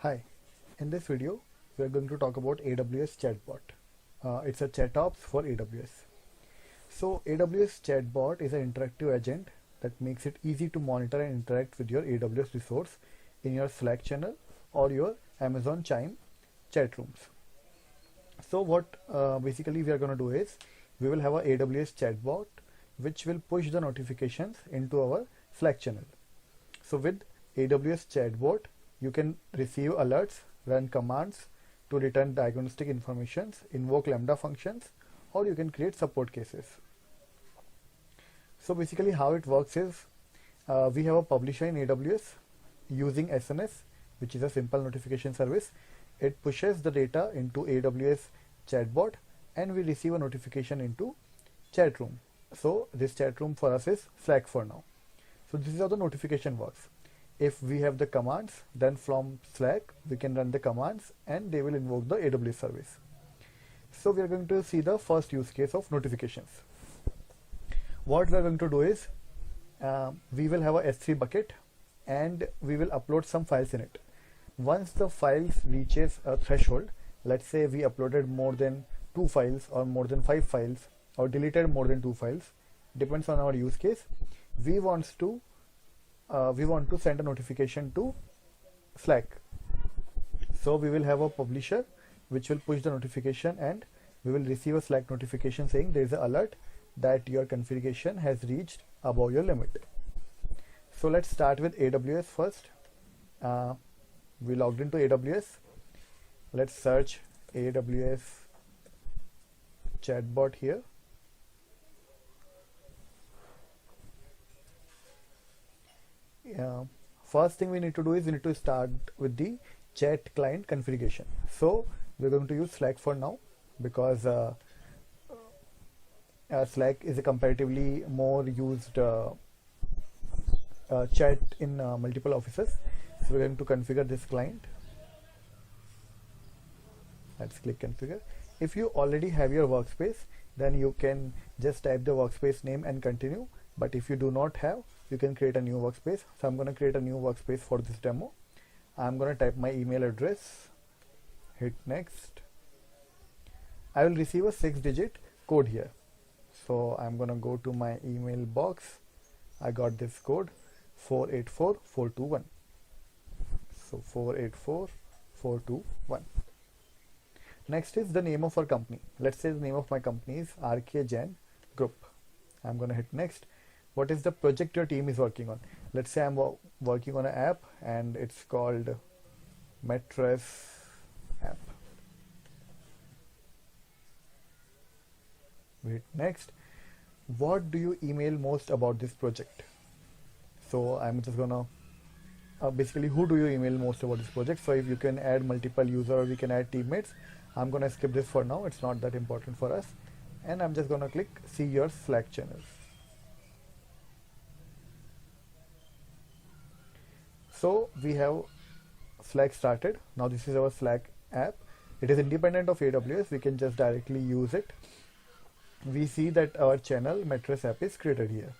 Hi, in this video we are going to talk about AWS Chatbot. It's a chat ops for AWS. So AWS Chatbot is an interactive agent that makes it easy to monitor and interact with your AWS resource in your Slack channel or your Amazon Chime chat rooms. So what basically we are going to do is we will have a AWS Chatbot which will push the notifications into our Slack channel. So with AWS Chatbot, you can receive alerts, run commands to return diagnostic information, invoke Lambda functions, or you can create support cases. So basically how it works is we have a publisher in AWS using SNS, which is a simple notification service. It pushes the data into AWS Chatbot and we receive a notification into chat room. So this chat room for us is Slack for now. So this is how the notification works. If we have the commands, then from Slack we can run the commands and they will invoke the AWS service. So we are going to see the first use case of notifications. What we are going to do is we will have a S3 bucket and we will upload some files in it. Once the files reaches a threshold, let's say we uploaded more than 2 files or more than 5 files or deleted more than 2 files, depends on our use case. We want to send a notification to Slack. So we will have a publisher which will push the notification and we will receive a Slack notification saying there is an alert that your configuration has reached above your limit. So let's start with AWS first. We logged into AWS. Let's search AWS Chatbot here. First thing we need to do is we need to start with the chat client configuration. So we're going to use Slack for now because Slack is a comparatively more used chat in multiple offices. So we're going to configure this client. Let's click configure. If you already have your workspace, then you can just type the workspace name and continue. But if you do not have, you can create a new workspace. So I'm going to create a new workspace for this demo. I'm going to type my email address, hit next. I will receive a 6-digit code here. So I'm going to go to my email box. I got this code 484421. So 484421. Next is the name of our company. Let's say the name of my company is RK Jain Group. I'm going to hit next. What is the project your team is working on? Let's say I'm working on an app and it's called Mattress app. We hit next. What do you email most about this project? So I'm just gonna basically who do you email most about this project? So if you can add multiple users or we can add teammates, I'm gonna skip this for now. It's not that important for us. And I'm just gonna click see your Slack channels. So we have Slack started. Now this is our Slack app. It is independent of AWS. We can just directly use it. We see that our channel Mattress app is created here.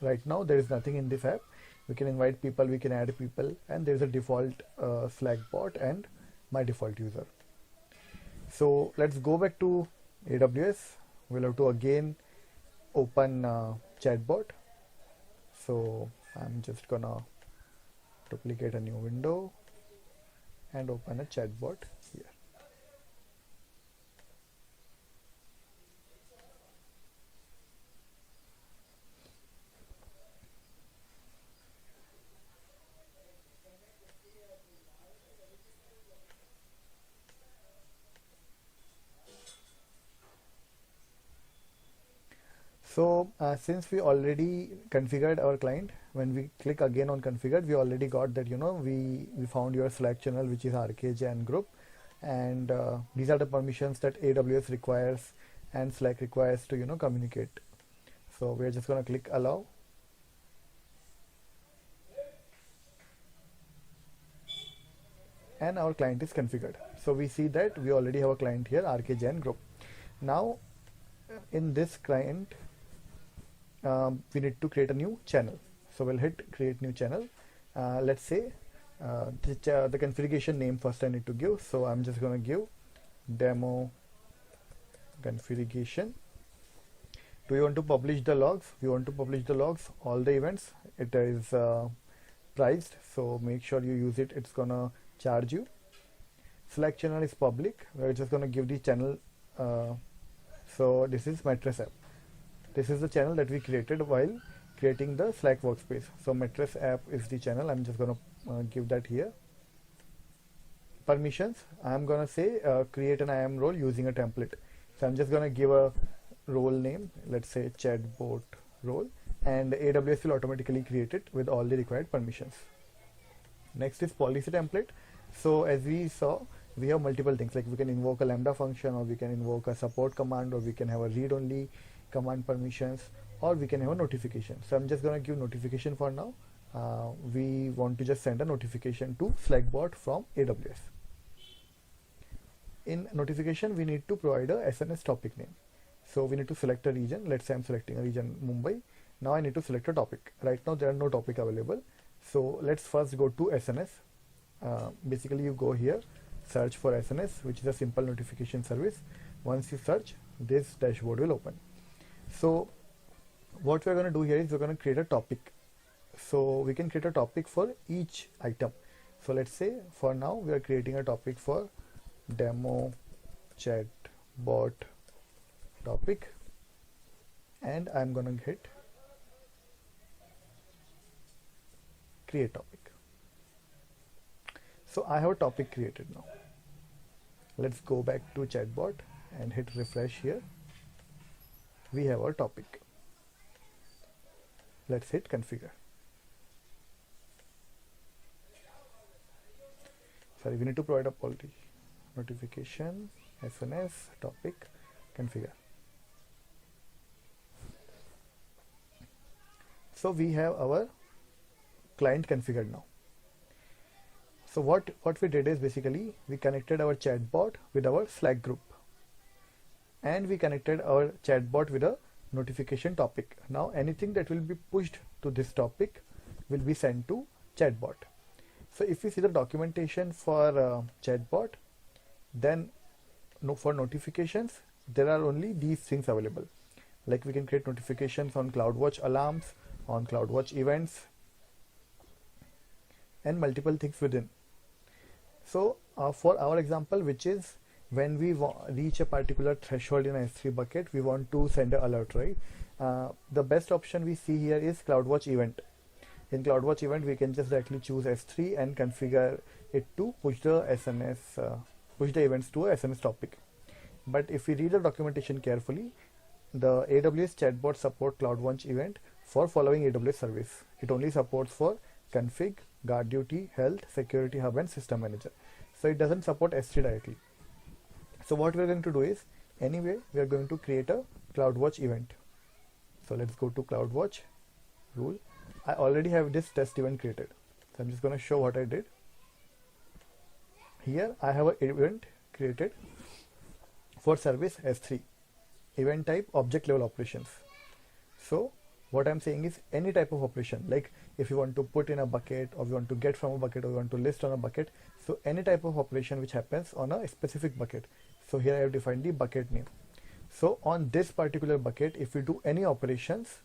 Right now there is nothing in this app. We can invite people, we can add people, and there is a default Slack bot and my default user. So let's go back to AWS. We'll have to again open Chatbot. So I'm just gonna duplicate a new window and open a Chatbot here. So since we already configured our client, when we click again on configured, we already got that, we found your Slack channel, which is RK Jain Group, and these are the permissions that AWS requires and Slack requires to communicate. So we're just going to click allow. And our client is configured. So we see that we already have a client here, RK Jain Group. Now in this client, we need to create a new channel. So we'll hit create new channel. Let's say the configuration name first I need to give, so I'm just going to give demo configuration. Do you want to publish the logs? We want to publish the logs, all the events. It is priced, so make sure you use it. It's gonna charge you. Slack channel is public. We're just gonna give the channel. So this is Mattress app. This is the channel that we created while creating the Slack workspace. So Mattress app is the channel. I'm just gonna give that here. Permissions. I'm gonna say create an IAM role using a template. So I'm just gonna give a role name, let's say chatbot role, and AWS will automatically create it with all the required permissions. Next is policy template. So as we saw, we have multiple things, like we can invoke a Lambda function, or we can invoke a support command, or we can have a read-only command permissions, or we can have a notification. So I'm just going to give notification for now. We want to just send a notification to Slackbot from AWS. In notification, we need to provide a SNS topic name. So we need to select a region. Let's say I'm selecting a region Mumbai. Now I need to select a topic. Right now there are no topic available. So let's first go to SNS. Basically you go here, search for SNS, which is a simple notification service. Once you search, this dashboard will open. So what we're going to do here is we're going to create a topic. So we can create a topic for each item. So let's say for now we are creating a topic for demo chatbot topic, and I'm gonna hit create topic. So I have a topic created now. Let's go back to chatbot and hit refresh here. We have our topic. Let's hit configure. Sorry, we need to provide a policy. Notification, SNS, topic, configure. So we have our client configured now. So what we did is basically we connected our chatbot with our Slack group, and we connected our chatbot with a notification topic. Now anything that will be pushed to this topic will be sent to chatbot. So if you see the documentation for chatbot, then for notifications there are only these things available. Like we can create notifications on CloudWatch alarms, on CloudWatch events, and multiple things within. So for our example, which is when we reach a particular threshold in S3 bucket, we want to send an alert, right? The best option we see here is CloudWatch event. In CloudWatch event, we can just directly choose S3 and configure it to push the SNS, push the events to a SNS topic. But if we read the documentation carefully, the AWS chatbot support CloudWatch event for following AWS service. It only supports for config, guard duty, health, security hub, and system manager. So it doesn't support S3 directly. So what we're going to do is, anyway, we are going to create a CloudWatch event. So let's go to CloudWatch rule. I already have this test event created. So I'm just going to show what I did. Here I have an event created for service S3. Event type object level operations. So what I'm saying is any type of operation, like if you want to put in a bucket, or you want to get from a bucket, or you want to list on a bucket. So any type of operation which happens on a specific bucket. So here I have defined the bucket name. So on this particular bucket, if we do any operations,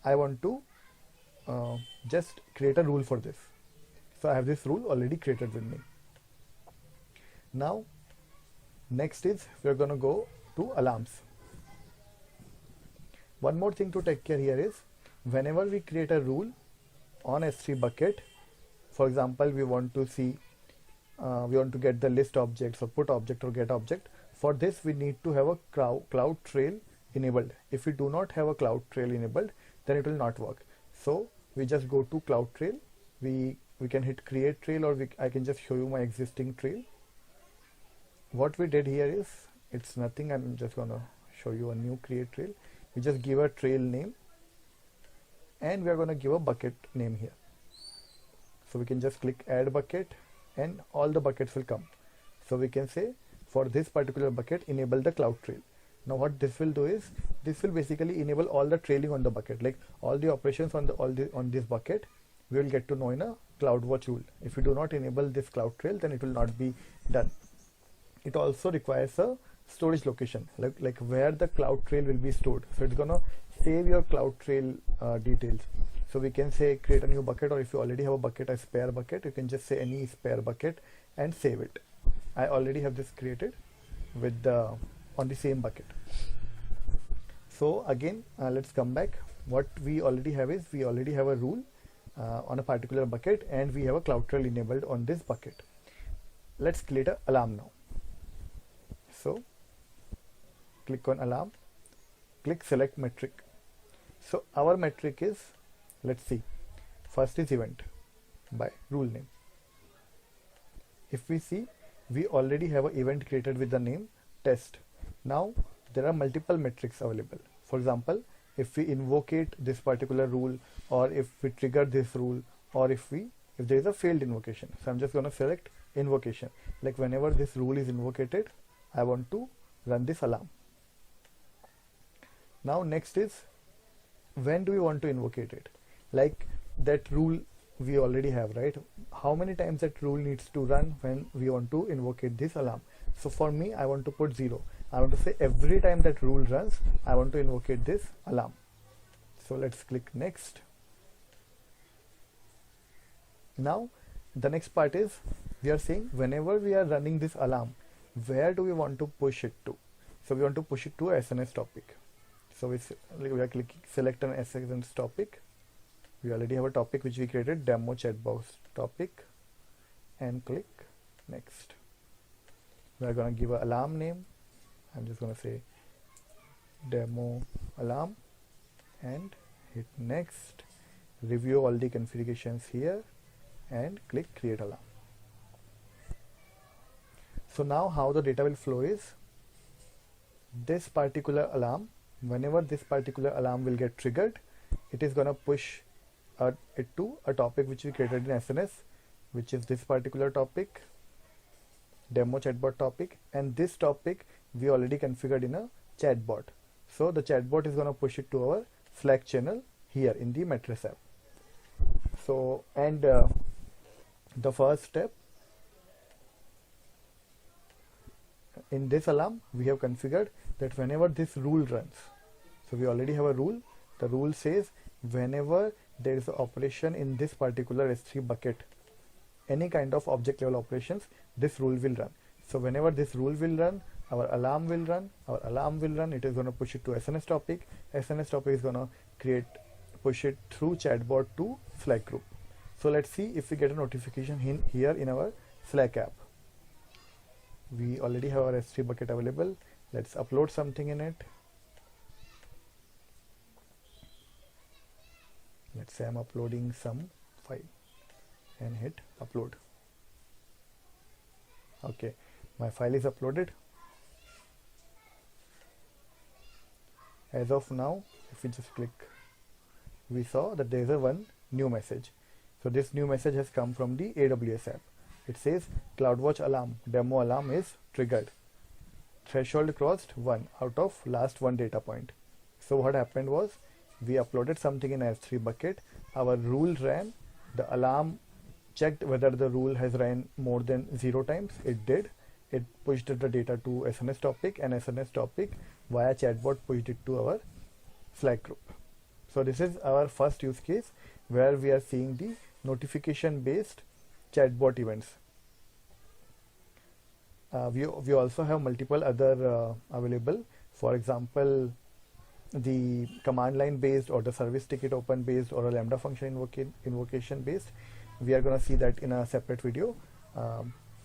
I want to just create a rule for this. So I have this rule already created with me. Now next is we're going to go to alarms. One more thing to take care here is, whenever we create a rule on S3 bucket, for example, we want to see, we want to get the list objects or put object or get object. For this, we need to have a CloudTrail enabled. If we do not have a CloudTrail enabled, then it will not work. So we just go to CloudTrail. We can hit create trail, or I can just show you my existing trail. What we did here is, it's nothing. I'm just gonna show you a new create trail. We just give a trail name, and we are going to give a bucket name here. So we can just click add bucket, and all the buckets will come. So we can say for this particular bucket, enable the CloudTrail. Now what this will do is, this will basically enable all the trailing on the bucket, like all the operations on this bucket we will get to know in a CloudWatch rule. If you do not enable this CloudTrail, then it will not be done. It also requires a storage location, like where the CloudTrail will be stored. So it's gonna save your CloudTrail details. So we can say create a new bucket, or if you already have a bucket, a spare bucket, you can just say any spare bucket and save it. I already have this created with on the same bucket. So again, let's come back. What we already have is we already have a rule on a particular bucket, and we have a CloudTrail enabled on this bucket. Let's create an alarm now. So click on alarm, click select metric. So our metric is, let's see, first is event by rule name. If we see, we already have an event created with the name test. Now there are multiple metrics available. For example, if we invocate this particular rule, or if we trigger this rule, or if there is a failed invocation. So I'm just going to select invocation. Like whenever this rule is invocated, I want to run this alarm. Now next is, when do we want to invocate it? Like that rule we already have, right? How many times that rule needs to run when we want to invocate this alarm? So for me, I want to put 0. I want to say every time that rule runs, I want to invocate this alarm. So let's click next. Now the next part is, we are saying whenever we are running this alarm, where do we want to push it to? So we want to push it to a SNS topic. So we are clicking select an SNS topic. We already have a topic which we created, demo chatbot topic, and click next. We are going to give an alarm name. I'm just going to say demo alarm and hit next. Review all the configurations here and click create alarm. So now how the data will flow is, this particular alarm, whenever this particular alarm will get triggered, it is going to push it to a topic which we created in SNS, which is this particular topic, demo chatbot topic, and this topic we already configured in a chatbot. So the chatbot is going to push it to our Slack channel here in the Metres app. So, and the first step in this alarm, we have configured that whenever this rule runs, so we already have a rule. The rule says whenever there is an operation in this particular S3 bucket, any kind of object level operations, this rule will run. So whenever this rule will run, our alarm will run. Our alarm will run. It is going to push it to SNS topic. SNS topic is going to push it through chatbot to Slack group. So let's see if we get a notification here in our Slack app. We already have our S3 bucket available. Let's upload something in it. Let's say I'm uploading some file and hit upload. Okay, my file is uploaded. As of now, if we just click, we saw that there is a one new message. So this new message has come from the AWS app. It says CloudWatch alarm, demo alarm is triggered. Threshold crossed 1 out of last 1 data point. So what happened was, we uploaded something in S3 bucket, our rule ran, the alarm checked whether the rule has ran more than 0 times. It did. It pushed the data to SNS topic, and SNS topic via chatbot pushed it to our Slack group. So this is our first use case where we are seeing the notification based chatbot events. We also have multiple other available. For example, the command line based, or the service ticket open based, or a Lambda function invocation based. We are going to see that in a separate video.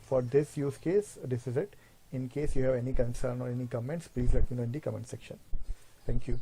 For this use case, this is it. In case you have any concern or any comments, please let me know in the comment section. Thank you.